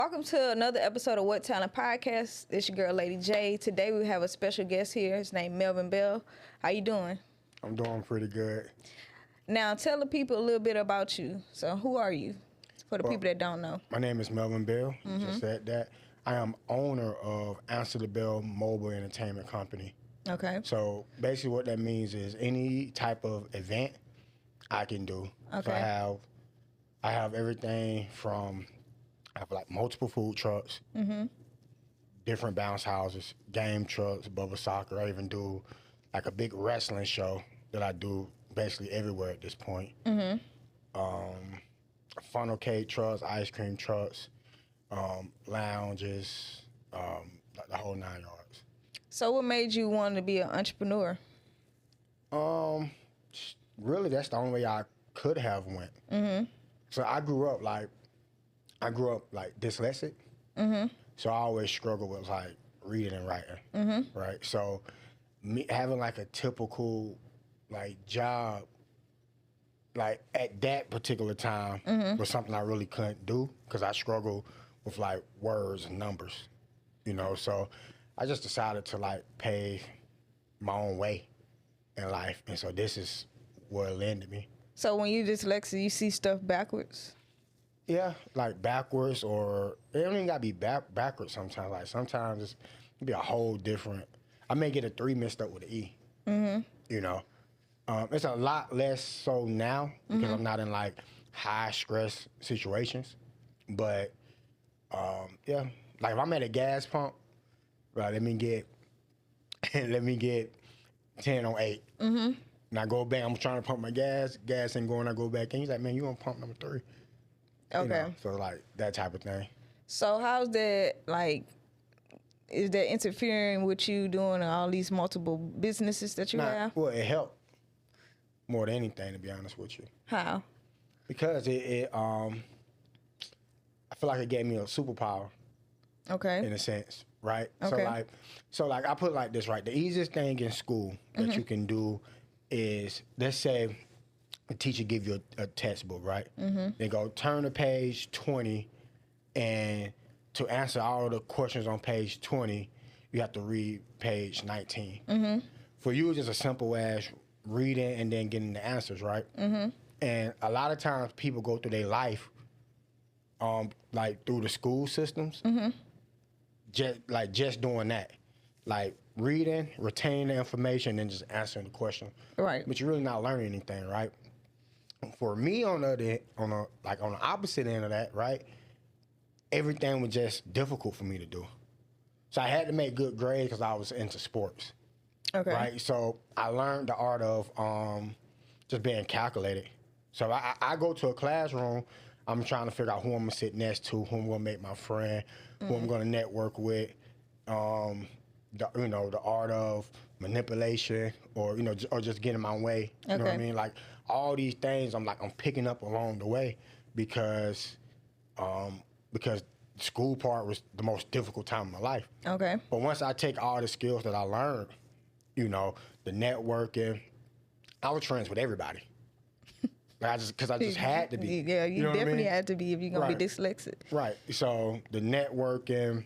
Welcome to another episode of What Talent Podcast. It's your girl, Lady J. Today we have a special guest here. His name Melvin Bell. How you doing? I'm doing pretty good. Now tell the people a little bit about you. So who are you? For the people that don't know. My name is Melvin Bell. You just said that. I am owner of Answer.bell mobile entertainment company. Okay. So basically what that means is any type of event I can do. Okay. So I have everything from, I have like multiple food trucks, different bounce houses, game trucks, bubble soccer. I even do like a big wrestling show that I do basically everywhere at this point. Funnel cake trucks, ice cream trucks, lounges, the whole 9 yards. So what made you want to be an entrepreneur? Really, that's the only way I could have went. So I grew up like dyslexic. So I always struggled with like reading and writing. Right. So me having like a typical like job like at that particular time was something I really couldn't do because I struggled with like words and numbers, you know. So I just decided to like pave my own way in life, and so this is where it landed me. So when you dyslexic, you see stuff backwards? Yeah, like backwards, or it don't even gotta be backwards sometimes. Like sometimes it can be a whole different. I may get a 3 mixed up with an E. You know, it's a lot less so now because I'm not in like high stress situations. But yeah, like if I'm at a gas pump, right, let me get 10 on 8. And I go back, I'm trying to pump my gas ain't going, I go back in. He's like, man, you gonna pump number 3. Okay. You know, so like that type of thing. So how's that like? Is that interfering with you doing all these multiple businesses that you have? Well, it helped more than anything, to be honest with you. How? Because I feel like it gave me a superpower. Okay. In a sense, right? Okay. So like I put it like this, right? The easiest thing in school that you can do is, let's say a teacher give you a textbook, right? They go turn to page 20, and to answer all the questions on page 20, you have to read page 19. For you, it's just a simple as reading and then getting the answers, right? And a lot of times people go through their life, like through the school systems, just doing that, like reading, retaining the information, and just answering the question. Right. But you're really not learning anything, right? For me, on the opposite end of that, right, everything was just difficult for me to do. So I had to make good grades because I was into sports. Okay. Right. So I learned the art of just being calculated. So I go to a classroom, I'm trying to figure out who I'm gonna sit next to, who I'm gonna make my friend, who I'm gonna network with. The art of manipulation, or or just getting my way. You know what I mean? Like all these things, I'm picking up along the way because the school part was the most difficult time of my life. Okay. But once I take all the skills that I learned, the networking, I was friends with everybody. Because I just had to be. Yeah, you know definitely what I mean? had to be if you're going to be dyslexic. Right. So the networking,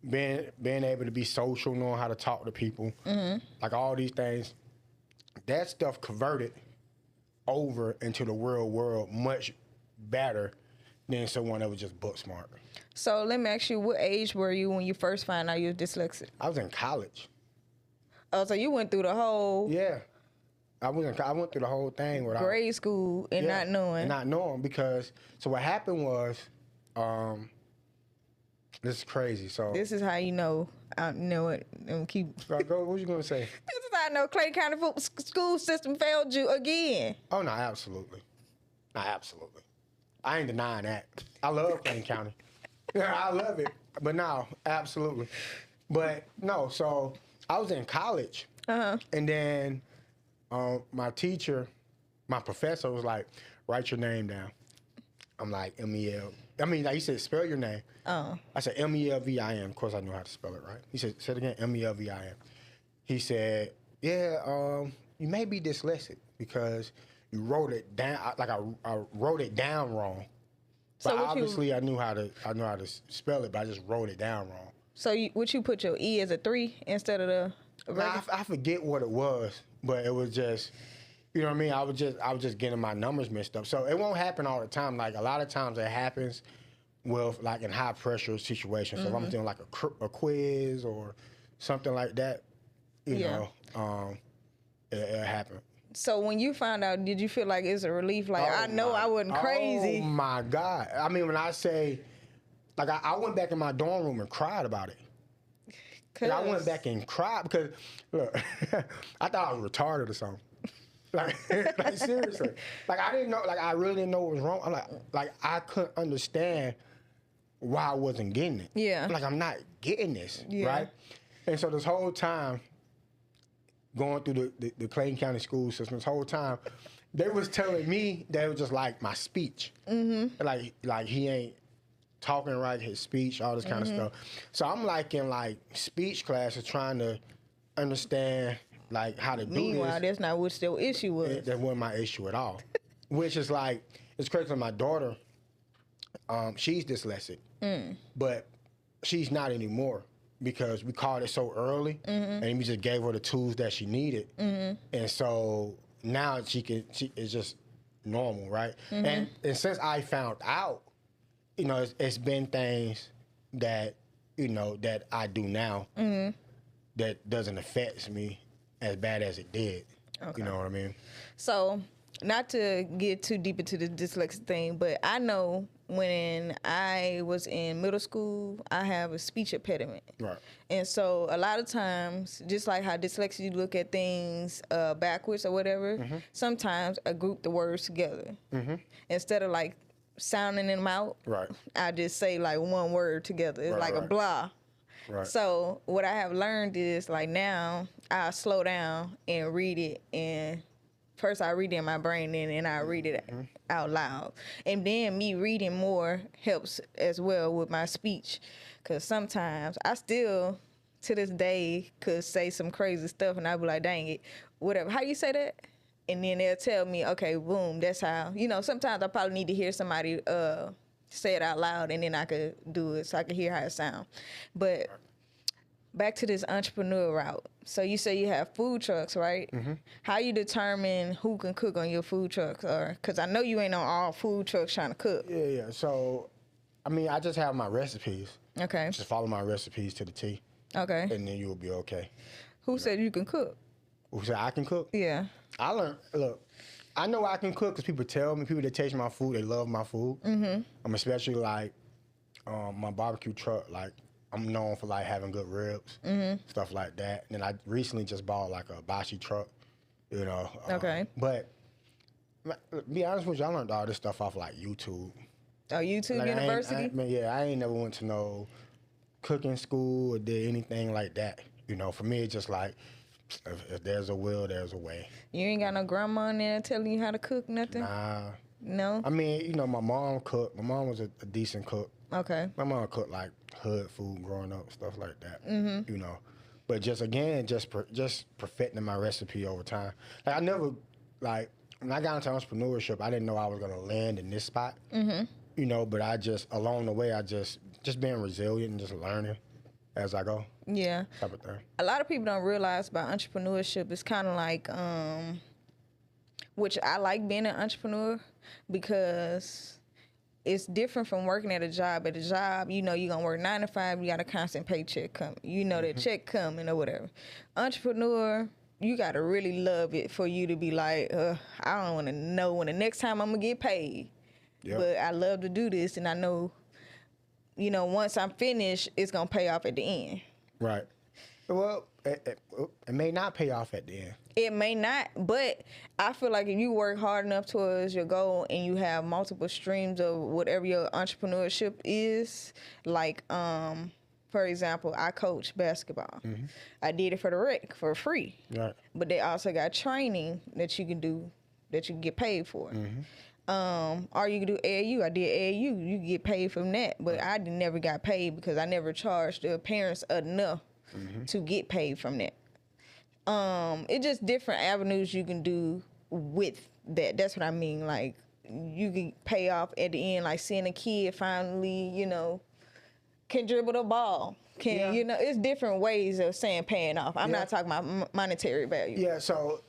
being able to be social, knowing how to talk to people, like all these things, that stuff converted over into the real world much better than someone that was just book smart. So let me ask you, what age were you when you first found out you were dyslexic? I was in college. Oh, so you went through the whole... Yeah. I went through the whole thing without grade school and not knowing. Not knowing, because so what happened was, this is crazy. So this is how you know. You know what? Keep. Go. What you gonna say? This is how I know Clay County school system failed you again. Oh no, absolutely. Absolutely. I ain't denying that. I love Clay County. Yeah, I love it. But no, absolutely. But no, so I was in college, and then. My professor was like, write your name down. I'm like, M-E-L. I mean, like, he said, spell your name. I said, M-E-L-V-I-N. Of course, I knew how to spell it, right? He said, say it again, M-E-L-V-I-N. He said, yeah, you may be dyslexic because you wrote it down, like I wrote it down wrong. But obviously, I knew how to spell it, but I just wrote it down wrong. So would you put your E as a 3 instead of the Nah, I forget what it was, but it was just, you know what I mean? I was just getting my numbers mixed up. So it won't happen all the time. Like a lot of times it happens with like in high pressure situations. So if I'm doing like a quiz or something like that, you know, it happened. So when you found out, did you feel like it's a relief? Like, I know I wasn't crazy. Oh my God. I mean, when I say, like I went back in my dorm room and cried about it. Like, I went back and cried because, look, I thought I was retarded or something. Like seriously. Like I didn't know, like I really didn't know what was wrong. I'm like I couldn't understand why I wasn't getting it. Yeah. Like I'm not getting this, right? And so this whole time, going through the Clayton County school system, this whole time, they was telling me that it was just like my speech. Like he ain't talking right, his speech, all this kind of stuff. So I'm like in like speech classes trying to understand like how to do this. Meanwhile, that's not what your issue was. That wasn't my issue at all. Which is like, it's crazy. My daughter, she's dyslexic, but she's not anymore because we caught it so early, and we just gave her the tools that she needed, and so now it's just normal, right? And since I found out, you know, it's been things that, you know, that I do now that doesn't affect me as bad as it did. Okay. You know what I mean? So, not to get too deep into the dyslexic thing, but I know when I was in middle school, I have a speech impediment. Right. And so a lot of times, just like how dyslexia, you look at things backwards or whatever, sometimes I group the words together. Instead of like sounding them out, I just say like one word together. It's like a blah. Right. So what I have learned is like now I slow down and read it, and first I read it in my brain and then I read it out loud. And then me reading more helps as well with my speech, because sometimes I still to this day could say some crazy stuff and I'll be like, dang it, whatever. How you say that? And then they'll tell me, okay, boom, that's how. You know, sometimes I probably need to hear somebody say it out loud, and then I could do it so I could hear how it sounds. But back to this entrepreneur route. So you say you have food trucks, right? How you determine who can cook on your food trucks? Or because I know you ain't on all food trucks trying to cook. Yeah. So, I mean, I just have my recipes. Okay. Just follow my recipes to the T. Okay. And then you'll be okay. Who said you can cook? Who said I can cook? Yeah. I learned, look, I know I can cook because people tell me, people that taste my food, they love my food. I'm especially like my barbecue truck, like I'm known for like having good ribs, stuff like that. And then I recently just bought like a hibachi truck, you know. Okay. But to be honest with you, I learned all this stuff off like YouTube. Oh, YouTube like, University? I ain't never went to no cooking school or did anything like that. You know, for me, it's just like, if there's a will, there's a way. You ain't got no grandma in there telling you how to cook, nothing? Nah. No? I mean, you know, my mom cooked. My mom was a decent cook. Okay. My mom cooked like hood food growing up, stuff like that. You know, but just again, just perfecting my recipe over time. Like I never, like when I got into entrepreneurship, I didn't know I was gonna land in this spot. You know, but I just along the way, I just being resilient and just learning as I go. Yeah. Type of thing. A lot of people don't realize about entrepreneurship. It's kind of like, which I like being an entrepreneur because it's different from working at a job. At a job, you know, you're going to work 9 to 5, you got a constant paycheck coming. You know that check coming or whatever. Entrepreneur, you got to really love it for you to be like, I don't want to know when the next time I'm going to get paid. Yep. But I love to do this, and I know, you know, once I'm finished, it's going to pay off at the end. Right. Well, it may not pay off at the end. It may not, but I feel like if you work hard enough towards your goal and you have multiple streams of whatever your entrepreneurship is, like, for example, I coach basketball. I did it for the rec for free. Right. But they also got training that you can do that you can get paid for. Or you can do AAU. I did AAU. You can get paid from that. But I never got paid because I never charged the parents enough to get paid from that. It's just different avenues you can do with that. That's what I mean. Like, you can pay off at the end, like seeing a kid finally, can dribble the ball. It's different ways of saying paying off. I'm not talking about monetary value. Yeah, so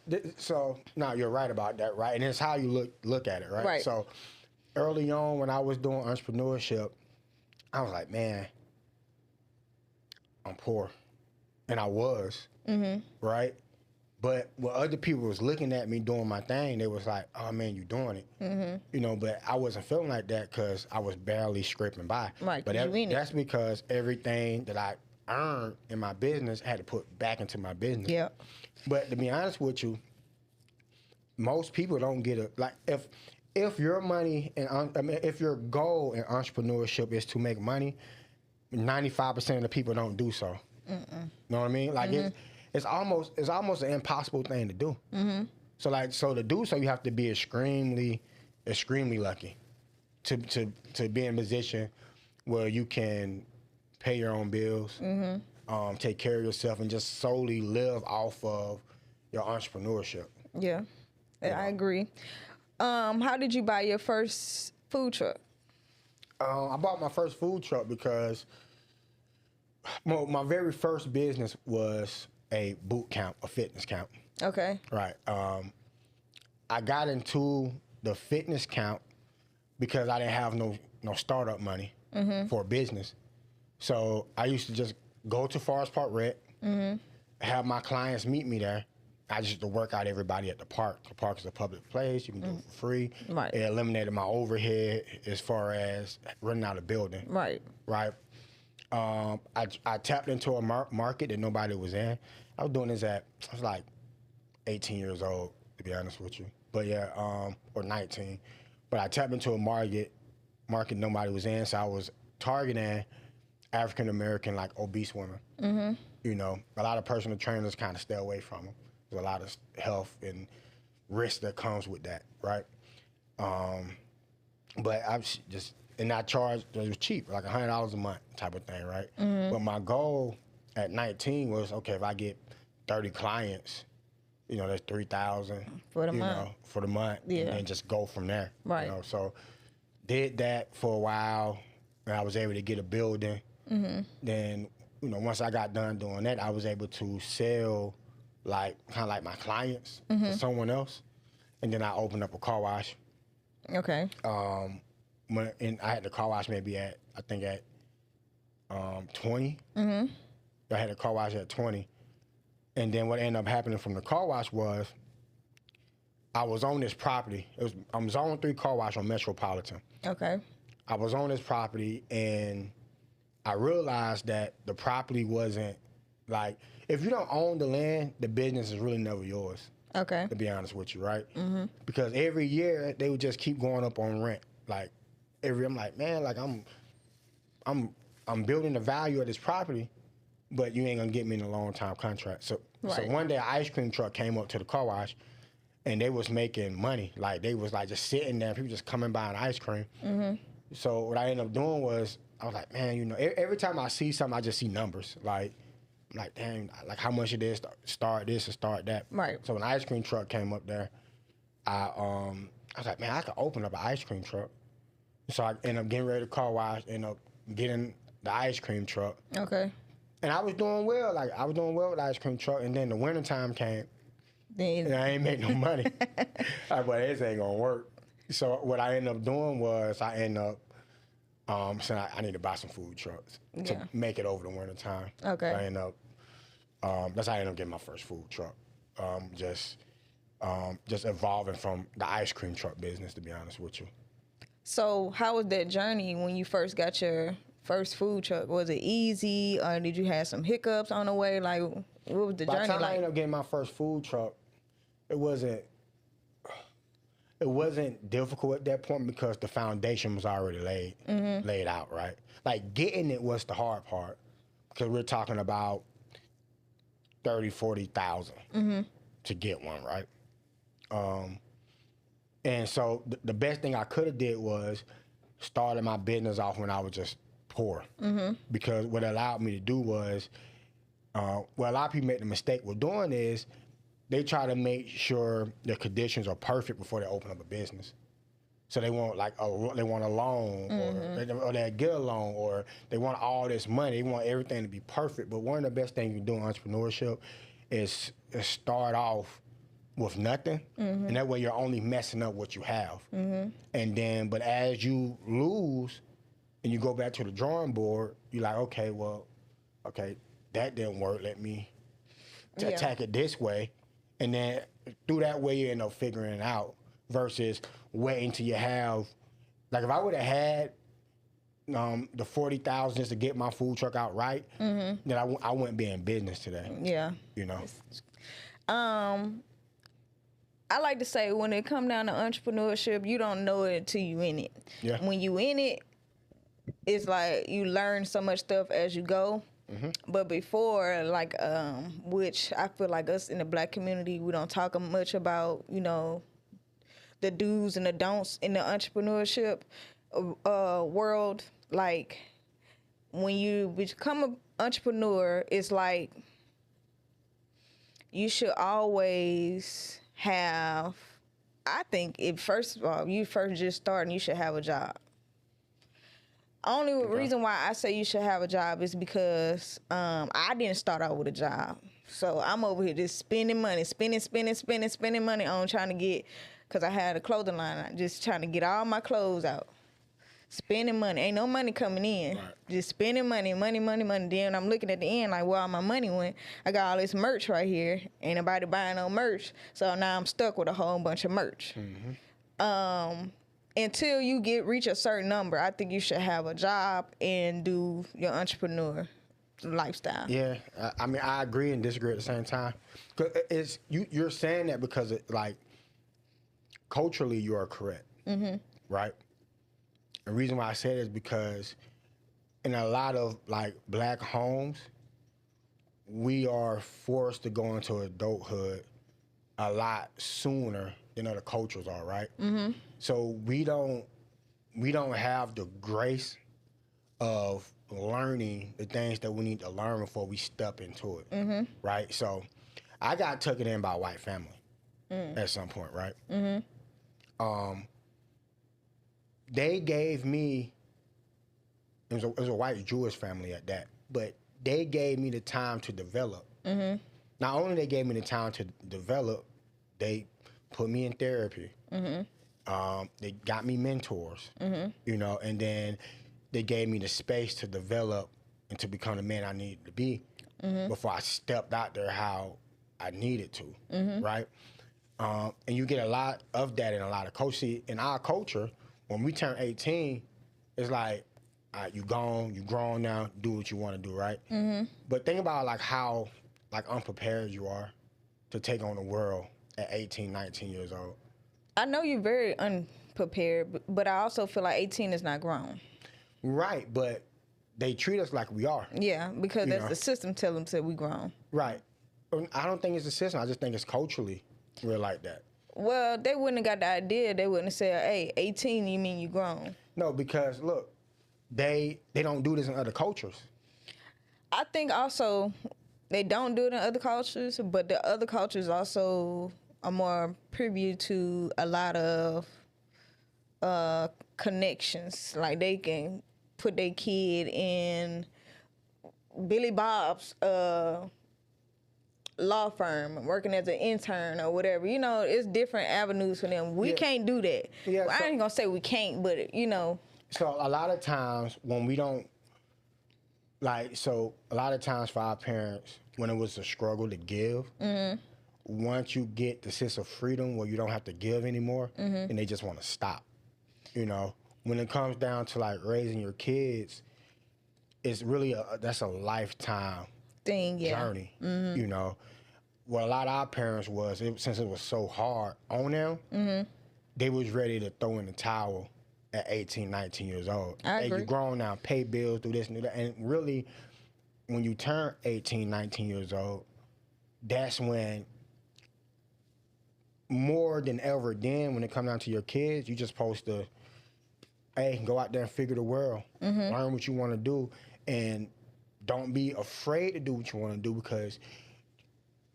no, you're right about that, right? And it's how you look at it, right? Right. So early on when I was doing entrepreneurship, I was like, man, I'm poor. And I was, right? But when other people was looking at me doing my thing, they was like, oh, man, you doing it. But I wasn't feeling like that because I was barely scraping by. Right, But that's because everything that I earned in my business I had to put back into my business. Yeah. But to be honest with you, most people don't get it. Like, if your money, if your goal in entrepreneurship is to make money, 95% of the people don't do so. You know what I mean? Like, it's almost an impossible thing to do. So to do so, you have to be extremely lucky to be in a position where you can pay your own bills, take care of yourself, and just solely live off of your entrepreneurship. Yeah, I agree. How did you buy your first food truck? I bought my first food truck because my very first business was a boot camp, a fitness camp. Okay. Right. I got into the fitness camp because I didn't have no startup money for a business. So I used to just go to Forest Park Rec, have my clients meet me there. I just used to work out everybody at the park. The park is a public place. You can do it for free. Right. It eliminated my overhead as far as running out of building. Right. Right. I tapped into a market that nobody was in. I was doing this I was like 18 years old, to be honest with you. But yeah, or 19. But I tapped into a market nobody was in, so I was targeting African American, like obese women. A lot of personal trainers kind of stay away from them. There's a lot of health and risk that comes with that, right? But I was just, and I charged, it was cheap, like $100 a month type of thing, right? But my goal at 19 was, okay, if I get 30 clients, that's $3,000 for the month. For the month, yeah. And then just go from there. Right. So did that for a while, and I was able to get a building. Then, once I got done doing that, I was able to sell kind of like my clients to someone else, and then I opened up a car wash. Okay. And I had the car wash maybe at 20. I had a car wash at 20. And then what ended up happening from the car wash was I was on this property. I was on 3 car wash on Metropolitan. Okay. I was on this property and I realized that the property wasn't like, if you don't own the land, the business is really never yours. Okay. To be honest with you, right? Because every year they would just keep going up on rent. Like I'm like, man, like I'm building the value of this property, but you ain't gonna get me in a long time contract. So one day an ice cream truck came up to the car wash and they was making money. Like they was like just sitting there, people just coming buying ice cream. So what I ended up doing was, I was like, man, every time I see something, I just see numbers. Like, I'm like, dang, like how much it is to start this and start that. Right. So when the ice cream truck came up there, I was like, man, I could open up an ice cream truck. So I ended up getting ready to car wash, ended up getting the ice cream truck. Okay. And I was doing well. Like, I was doing well with the ice cream truck. And then the wintertime came, and I ain't make no money. Like, well, this ain't going to work. So what I ended up doing was I ended up saying I need to buy some food trucks to make it over the wintertime. Okay. So I ended up, that's how I ended up getting my first food truck. Just evolving from the ice cream truck business, to be honest with you. So how was that journey when you first got your first food truck? Was it easy, or did you have some hiccups on the way? Like, what was the journey like? By the time I ended up getting my first food truck, it wasn't difficult at that point because the foundation was already laid out, right? Like, getting it was the hard part because we're talking about $30,000-$40,000 to get one, right? And so the best thing I could have did was started my business off when I was just poor. Because what it allowed me to do was, what a lot of people make the mistake with doing is they try to make sure the conditions are perfect before they open up a business. So they want they want a loan, or they get a loan, or they want all this money. They want everything to be perfect. But one of the best things you do in entrepreneurship is start off with nothing, and that way you're only messing up what you have. And then, but as you lose, and you go back to the drawing board, you're like, okay, that didn't work. Let me attack it this way, and then through that way you end up figuring it out. Versus waiting till you have, like if I would have had the 40,000 just to get my food truck out right, then I wouldn't be in business today. Yeah. You know. I like to say when it come down to entrepreneurship, you don't know it until you in it. Yeah. When you in it, it's like you learn so much stuff as you go. But before, like, which I feel like us in the Black community, we don't talk much about, you know, the do's and the don'ts in the entrepreneurship world. Like, when you become an entrepreneur, it's like you should always have, I think, first of all, you first just starting, you should have a job. Only reason why I say you should have a job is because I didn't start out with a job. So I'm over here just spending money, spending money on trying to get, because I had a clothing line, just trying to get all my clothes out. Spending money. Ain't no money coming in. Right. Just spending money. Then I'm looking at the end like where all my money went. I got all this merch right here. Ain't nobody buying no merch. So now I'm stuck with a whole bunch of merch. Until you reach a certain number, I think you should have a job and do your entrepreneur lifestyle. Yeah, I mean, I agree and disagree at the same time. Cause you're saying that because culturally you are correct, right? The reason why I say that is because in a lot of like Black homes, we are forced to go into adulthood a lot sooner than other cultures are, right? So we don't have the grace of learning the things that we need to learn before we step into it, right? So I got taken in by a white family at some point, right? They gave me, it was a white Jewish family at that, but they gave me the time to develop. Not only they gave me the time to develop, they put me in therapy. They got me mentors, you know, and then they gave me the space to develop and to become the man I needed to be before I stepped out there how I needed to, right? And you get a lot of that in a lot of culture. See, in our culture, when we turn 18, it's like, all right, you grown now, do what you want to do, right? But think about like how like unprepared you are to take on the world at 18, 19 years old. I know you're very unprepared, but I also feel like 18 is not grown. Right, but they treat us like we are. Yeah, because that's the system tell them that we grown. Right. I don't think it's the system. I just think it's culturally we're like that. Well, they wouldn't have got the idea. They wouldn't have said, hey, 18, you mean you grown. No, because, look, they don't do this in other cultures. I think also they don't do it in other cultures, but the other cultures also are more privy to a lot of connections. Like they can put their kid in Billy Bob's law firm, working as an intern or whatever. You know, it's different avenues for them. We can't do that. Yeah, well, I ain't gonna say we can't, but you know. So a lot of times when we don't, like, so a lot of times for our parents, when it was a struggle to give, once you get the sense of freedom where you don't have to give anymore, and they just want to stop. You know, when it comes down to like raising your kids, it's really that's a lifetime journey. You know, what a lot of our parents was, since it was so hard on them, they was ready to throw in the towel at 18, 19 years old. I agree. You grown now, pay bills, do this and do that. And really, when you turn 18, 19 years old, that's when, more than ever then, when it comes down to your kids, you just supposed to, hey, go out there and figure the world. Learn what you want to do. And don't be afraid to do what you want to do because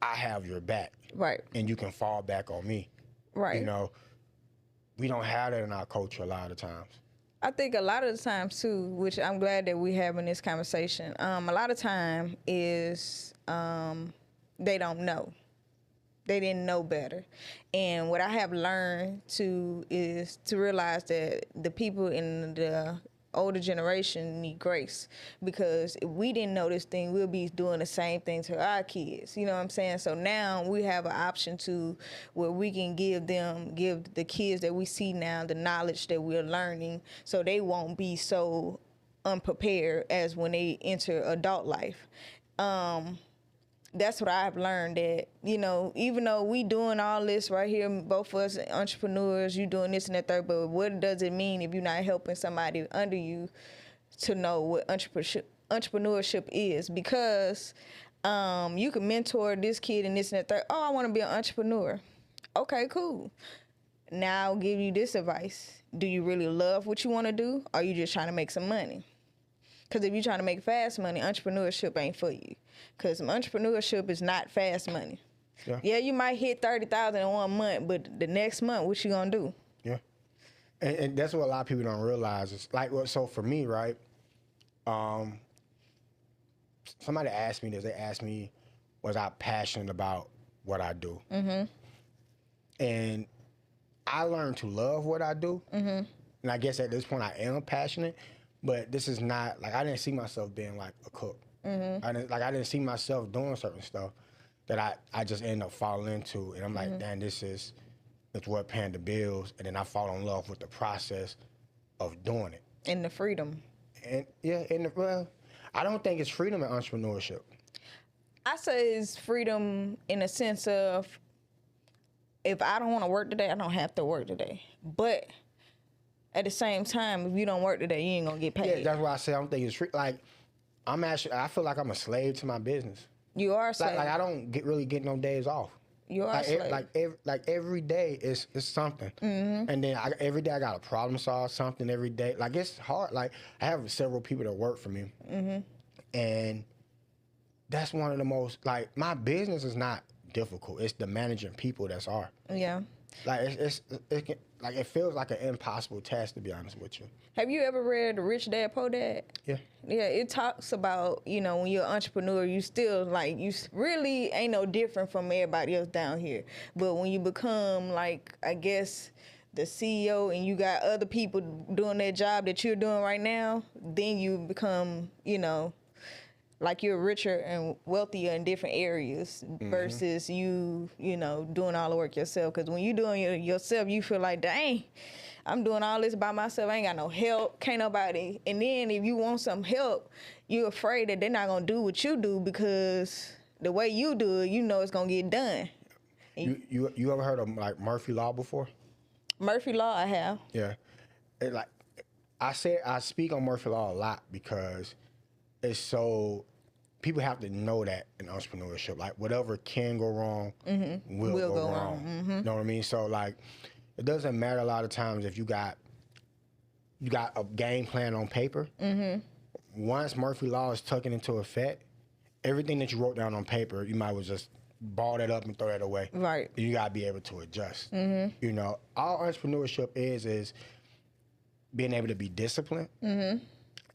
I have your back. Right. And you can fall back on me. Right. You know, we don't have that in our culture a lot of times. I think a lot of the times too, which I'm glad that we're having this conversation. A lot of time is they don't know. They didn't know better. And what I have learned is to realize that the people in the older generation need grace, because if we didn't know this thing, we'll be doing the same thing to our kids. You know what I'm saying? So now we have an option to where we can give the kids that we see now the knowledge that we're learning, so they won't be so unprepared as when they enter adult life. That's what I've learned, that, you know, even though we doing all this right here, both of us entrepreneurs, you doing this and that third, but what does it mean if you're not helping somebody under you to know what entrepreneurship is? Because you can mentor this kid and this and that third. Oh, I want to be an entrepreneur. Okay, cool. Now I'll give you this advice. Do you really love what you want to do, or are you just trying to make some money? Because if you're trying to make fast money, entrepreneurship ain't for you. Because entrepreneurship is not fast money. Yeah, you might hit 30,000 in 1 month, but the next month, what you gonna do? Yeah, and that's what a lot of people don't realize. It's like, so for me, right? Somebody asked me this. They asked me, was I passionate about what I do? Mm-hmm. And I learned to love what I do. Mm-hmm. And I guess at this point I am passionate, but this is not, like, I didn't see myself being like a cook. Mm-hmm. I didn't see myself doing certain stuff that I just ended up falling into. And I'm like, damn, it's what paying the bills. And then I fall in love with the process of doing it. And the freedom. And yeah, well, I don't think it's freedom in entrepreneurship. I say it's freedom in a sense of, if I don't want to work today, I don't have to work today. But at the same time, if you don't work today, you ain't gonna get paid. Yeah, that's why I say I don't think it's free. Like, I feel like I'm a slave to my business. You are a slave. Like I don't really get no days off. You are a slave. Every day is something. Mm-hmm. And then every day I got a problem solve something every day. Like, it's hard. Like, I have several people that work for me. Mm-hmm. And that's one of the most, like, my business is not difficult. It's the managing people that's hard. Yeah. Like, it feels like an impossible task, to be honest with you. Have you ever read Rich Dad Poor Dad? Yeah. Yeah, it talks about, you know, when you're an entrepreneur, you still, like, you really ain't no different from everybody else down here. But when you become, like, I guess, the CEO and you got other people doing that job that you're doing right now, then you become, you know, like, you're richer and wealthier in different areas versus you know, doing all the work yourself. Because when you're doing it yourself, you feel like, dang, I'm doing all this by myself. I ain't got no help. Can't nobody. And then if you want some help, you're afraid that they're not going to do what you do, because the way you do it, you know it's going to get done. You ever heard of, like, Murphy Law before? Murphy Law, I have. Yeah. I speak on Murphy Law a lot because it's so, people have to know that in entrepreneurship, like, whatever can go wrong will go wrong. Mm-hmm. You know what I mean? So, like, it doesn't matter a lot of times if you got a game plan on paper. Mm-hmm. Once Murphy Law is taken into effect, everything that you wrote down on paper, you might as well just ball that up and throw that away. Right. You gotta be able to adjust. Mm-hmm. You know, all entrepreneurship is being able to be disciplined. Mm-hmm.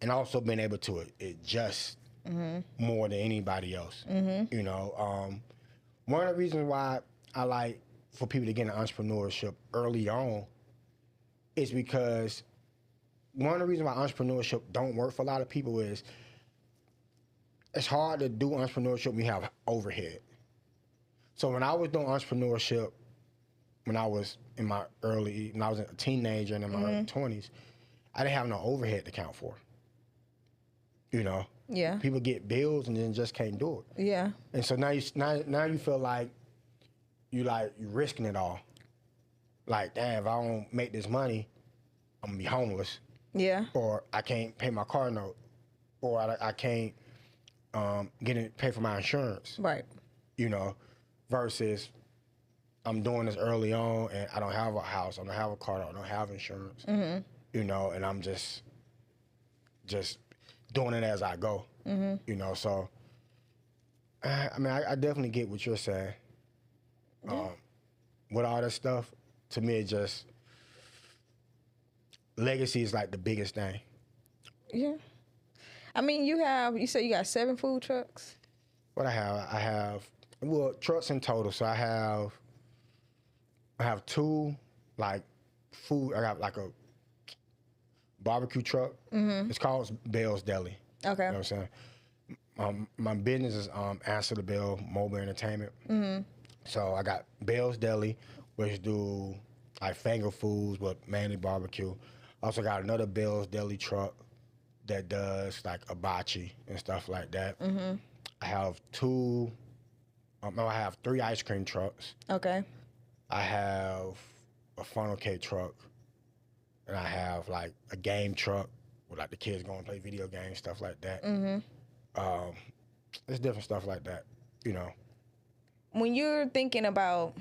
And also being able to adjust more than anybody else. Mm-hmm. You know, one of the reasons why I like for people to get into entrepreneurship early on is because one of the reasons why entrepreneurship don't work for a lot of people is it's hard to do entrepreneurship when you have overhead. So when I was doing entrepreneurship, when I was a teenager and in my early 20s, I didn't have no overhead to count for. You know, yeah. People get bills and then just can't do it. Yeah. And so now you feel like you're risking it all. Like, damn, if I don't make this money, I'm gonna be homeless. Yeah. Or I can't pay my car note, or I can't pay for my insurance. Right. You know, versus I'm doing this early on and I don't have a house, I don't have a car, I don't have insurance. Mm-hmm. You know, and I'm just doing it as I go, you know. So, I mean, I definitely get what you're saying. Yeah. With all that stuff, to me, it just legacy is like the biggest thing. Yeah. I mean, you said you got 7 food trucks? What I have, well, trucks in total. So I have 2, like, food. I got like a barbecue truck. Mm-hmm. It's called Bell's Deli. Okay. You know what I'm saying? My business is Answer.bell Mobile Entertainment. Mm-hmm. So I got Bell's Deli, which do like finger foods, but mainly barbecue. Also got another Bell's Deli truck that does like hibachi and stuff like that. Mm-hmm. I have 3 ice cream trucks. Okay. I have a funnel cake truck, and I have like a game truck where like the kids go and play video games, stuff like that. Mm-hmm. It's different stuff like that, you know. When you're thinking about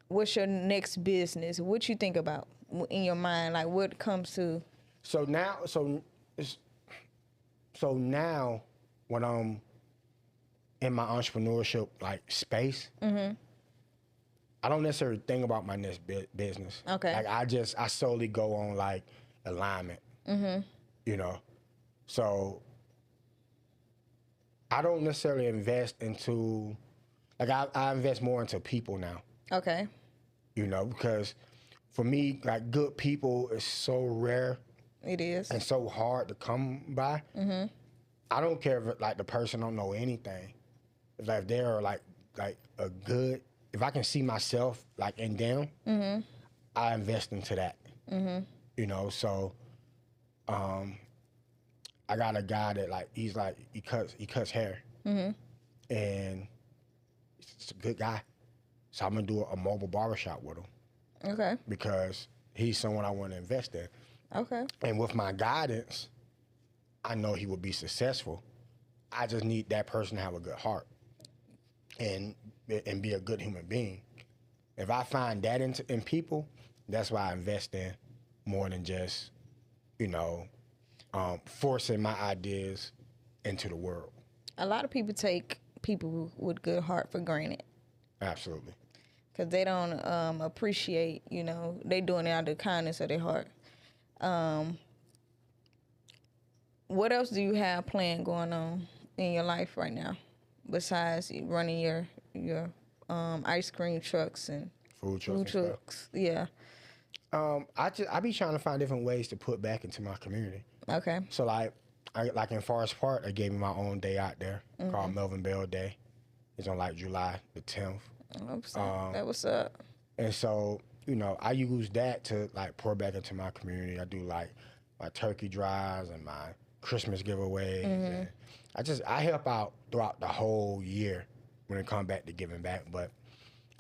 what's your next business, what you think about in your mind? Like, what comes to? So now when I'm in my entrepreneurship like space, mm-hmm. I don't necessarily think about my next business. Okay. Like I solely go on like alignment. Mm-hmm. You know, so I don't necessarily invest into, like I invest more into people now. Okay. You know, because for me, like good people is so rare. It is. And so hard to come by. Mm-hmm. I don't care if like the person don't know anything. If they're like a good, if I can see myself like in them, mm-hmm. I invest into that. Mm-hmm. You know, so I got a guy that like he cuts hair, mm-hmm. and he's a good guy. So I'm gonna do a mobile barbershop with him. Okay. Because he's someone I want to invest in. Okay. And with my guidance, I know he will be successful. I just need that person to have a good heart and be a good human being. If I find that in people, that's why I invest in more than just, you know, forcing my ideas into the world. A lot of people take people with good heart for granted. Absolutely. Because they don't appreciate, you know, they doing it out of the kindness of their heart. What else do you have planned going on in your life right now, besides running your ice cream trucks and food trucks? Yeah. I be trying to find different ways to put back into my community. Okay. So like in Forest Park, I gave me my own day out there, mm-hmm. called Melvin Bell Day. It's on like July the 10th. That was up. And so, you know, I use that to like pour back into my community. I do like my turkey drives and my Christmas giveaways. Mm-hmm. And I help out throughout the whole year when it comes back to giving back. But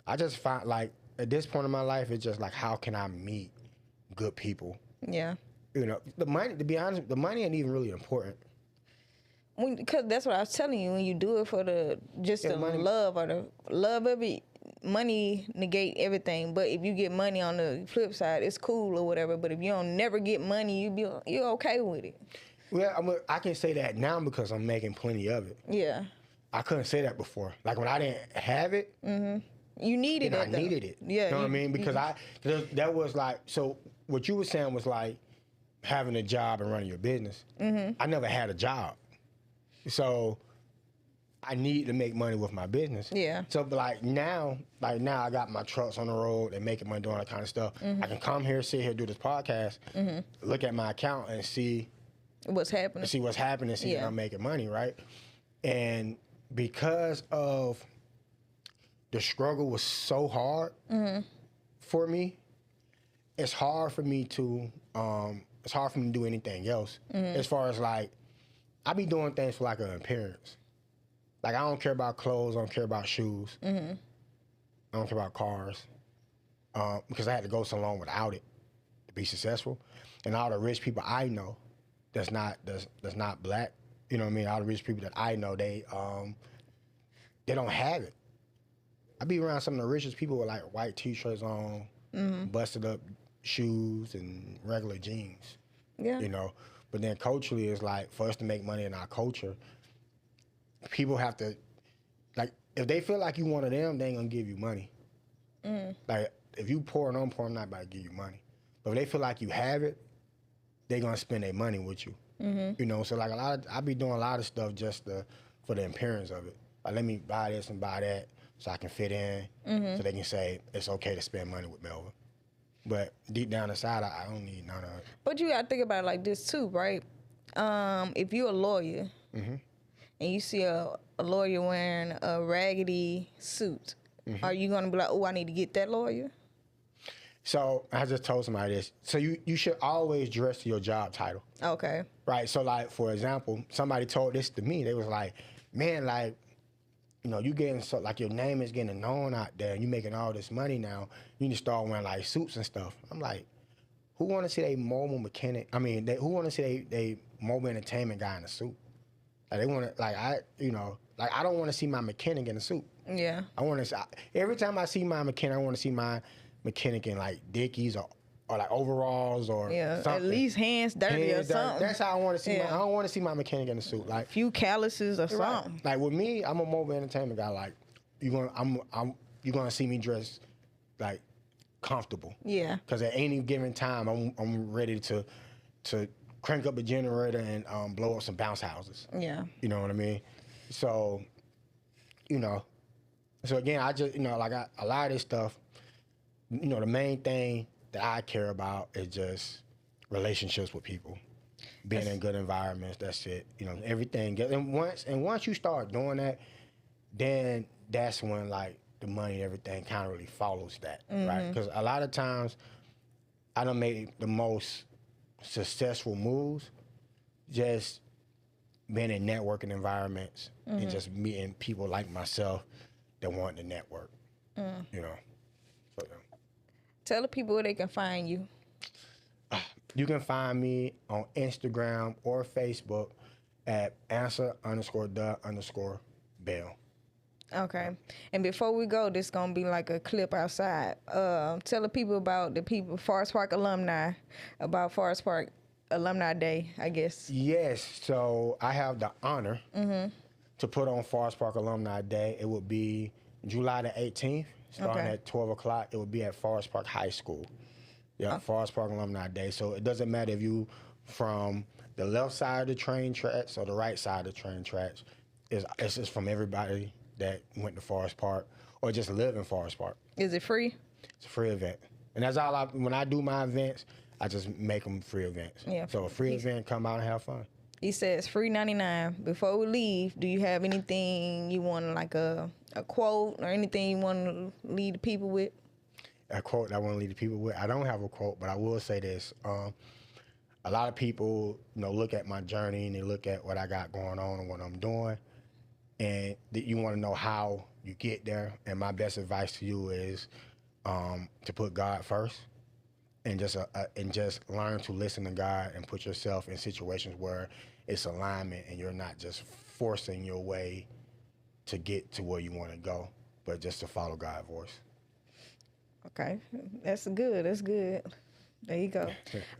I just find like at this point in my life, it's just like, how can I meet good people? Yeah. You know, the money, to be honest, the money ain't even really important. Because that's what I was telling you, when you do it for the love or the love of it, money negate everything. But if you get money on the flip side, it's cool or whatever. But if you don't never get money, you're okay with it. Well, I can say that now because I'm making plenty of it. Yeah. I couldn't say that before. Like when I didn't have it, mm-hmm. You needed it. I needed it. Yeah. You know what I mean? Because that was like, so what you were saying was like having a job and running your business. Mm-hmm. I never had a job. So I need to make money with my business. Yeah. So like now I got my trucks on the road and making money doing that kind of stuff. Mm-hmm. I can come here, sit here, do this podcast, mm-hmm. look at my account and see what's happening. See that I'm making money, right? And because of the struggle was so hard mm-hmm. for me, it's hard for me to do anything else. Mm-hmm. As far as like, I be doing things for like an appearance. Like I don't care about clothes, I don't care about shoes. Mm-hmm. I don't care about cars. Because I had to go so long without it to be successful. And all the rich people I know that's not black, you know what I mean? All the rich people that I know, they don't have it. I be around some of the richest people with like white t-shirts on, mm-hmm. busted up shoes and regular jeans. Yeah. You know? But then culturally, it's like, for us to make money in our culture, people have to, like, if they feel like you one of them, they ain't gonna give you money. Mm. Like, if you poor and I'm poor, I'm not about to give you money. But if they feel like you have it, they're gonna spend their money with you. You know, so like I be doing a lot of stuff just for the appearance of it. Like, let me buy this and buy that so I can fit in, so they can say it's okay to spend money with Melvin. But deep down inside, I don't need none of it. But you gotta think about it like this too, right? If you're a lawyer and you see a lawyer wearing a raggedy suit, are you gonna be like, oh, I need to get that lawyer? So I just told somebody this. So you should always dress to your job title. Okay. Right. So like, for example, somebody told this to me. They was like, man, like, you know, you getting so like your name is getting known out there and you making all this money now. You need to start wearing like suits and stuff. I'm like, who want to see a mobile mechanic? I mean, who want to see a mobile entertainment guy in a suit? Like they want to, like I don't want to see my mechanic in a suit. Yeah. I want to. Every time I see my mechanic, I want to see my mechanic in like Dickies or like overalls or something. At least hands dirty or something. That's how I want to see. I don't want to see my mechanic in a suit. Like few calluses or something. Like with me, I'm a mobile entertainment guy. Like you're gonna see me dressed like comfortable. Yeah. Because at any given time, I'm ready to crank up a generator and blow up some bounce houses. Yeah. You know what I mean? So, you know, so again, I just, you know, like a lot of this stuff, you know, the main thing that I care about is just relationships with people, being in good environments. That's it. You know, everything. And once you start doing that, then that's when like the money and everything kind of really follows that, right? Because a lot of times I done made the most successful moves just being in networking environments and just meeting people like myself that want to network, you know. So, tell the people where they can find you. You can find me on Instagram or Facebook at answer_the_bell. Okay. And before we go, this gonna be like a clip outside. Tell the people about Forest Park alumni, about Forest Park Alumni Day, I guess. Yes. So I have the honor to put on Forest Park Alumni Day. It would be July the 18th, starting at 12 o'clock. It would be at Forest Park High School. Yeah, Forest Park Alumni Day. So it doesn't matter if you from the left side of the train tracks or the right side of the train tracks. It's just from everybody that went to Forest Park or just live in Forest Park. Is it free? It's a free event. And that's all when I do my events, I just make them free events. Yeah. So a free event, come out and have fun. He says free 99. Before we leave, do you have anything you want, like a quote or anything you want to lead the people with? A quote that I want to lead the people with? I don't have a quote, but I will say this. A lot of people, you know, look at my journey and they look at what I got going on and what I'm doing, and you want to know how you get there. And my best advice to you is to put God first, and just learn to listen to God and put yourself in situations where it's alignment and you're not just forcing your way to get to where you want to go, but just to follow God's voice. Okay, that's good. That's good. There you go.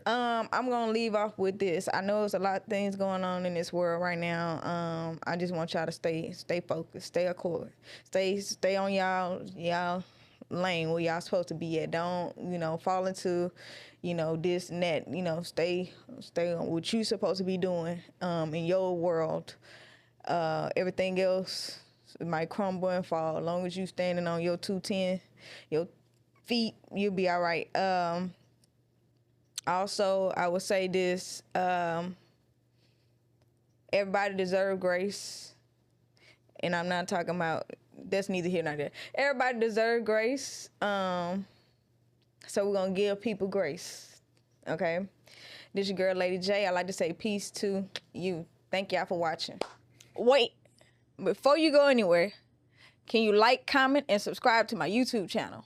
I'm gonna leave off with this. I know there's a lot of things going on in this world right now. I just want y'all to stay focused, stay accord, stay on y'all lane where y'all supposed to be at. Don't, fall into, this and that. Stay on what you supposed to be doing in your world. Everything else might crumble and fall. As long as you standing on your 210, your feet, you'll be all right. Also, I would say this, everybody deserves grace. And I'm not talking about, that's neither here nor there. Everybody deserves grace. So we're going to give people grace. Okay? This your girl, Lady J. I like to say peace to you. Thank y'all for watching. Wait, before you go anywhere, can you like, comment, and subscribe to my YouTube channel?